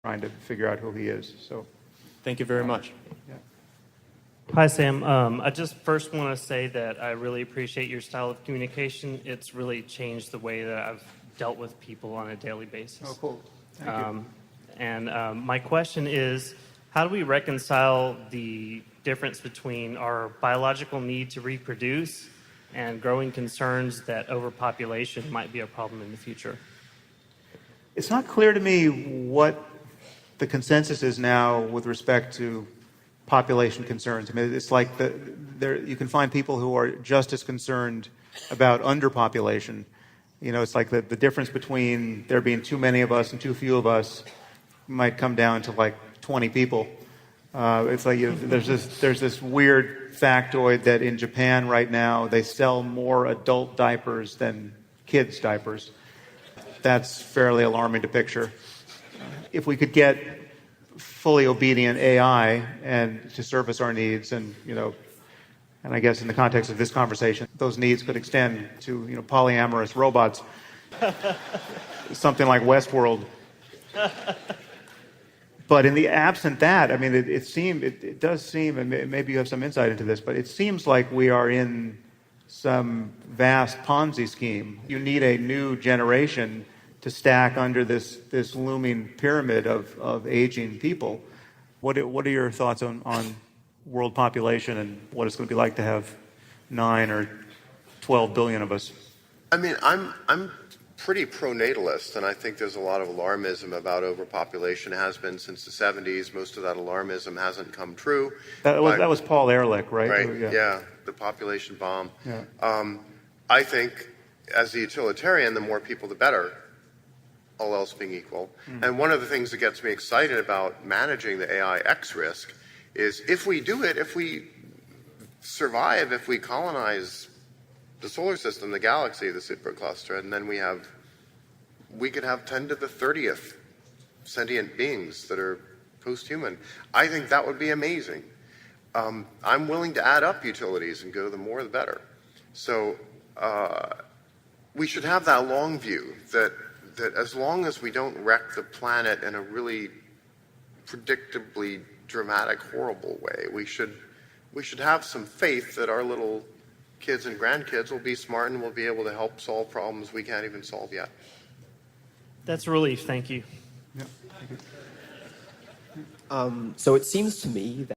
trying to figure out who he is. So, Thank you very much. yeah. Hi, Sam. I just first want to say that I really appreciate your style of communication. It's really changed the way that I've dealt with people on a daily basis. Oh, cool. Thank you. And my question is, how do we reconcile the difference between our biological need to reproduce and growing concerns that overpopulation might be a problem in the future? It's not clear to me what the consensus is now with respect to population concerns. I mean, it's like you can find people who are just as concerned about underpopulation. You know, it's like the difference between there being too many of us and too few of us might come down to like 20 people. It's like there's this weird factoid that in Japan right now they sell more adult diapers than kids' diapers. That's fairly alarming to picture. If we could get fully obedient AI and to service our needs, and I guess in the context of this conversation, those needs could extend to polyamorous robots, something like Westworld. But in the absent that, I mean, it does seem, and maybe you have some insight into this, but it seems like we are in some vast Ponzi scheme. You need a new generation to stack under this looming pyramid of aging people. What are your thoughts on world population and what it's going to be like to have 9 or 12 billion of us? I mean, I'm pretty pro-natalist, and I think there's a lot of alarmism about overpopulation. It has been since the 70s. Most of that alarmism hasn't come true. That was Paul Ehrlich, right? Right, yeah, the population bomb. Yeah. I think, as a utilitarian, the more people, the better, all else being equal. And one of the things that gets me excited about managing the AI X risk is if we do it, if we survive, if we colonize the solar system, the galaxy, the supercluster, and then we could have 10 to the 30th sentient beings that are post-human. I think that would be amazing. I'm willing to add up utilities and go the more the better. So we should have that long view that as long as we don't wreck the planet in a really predictably dramatic, horrible way, we should have some faith that our little kids and grandkids will be smart and will be able to help solve problems we can't even solve yet. That's a relief. Thank you. Yeah. Thank you. So it seems to me that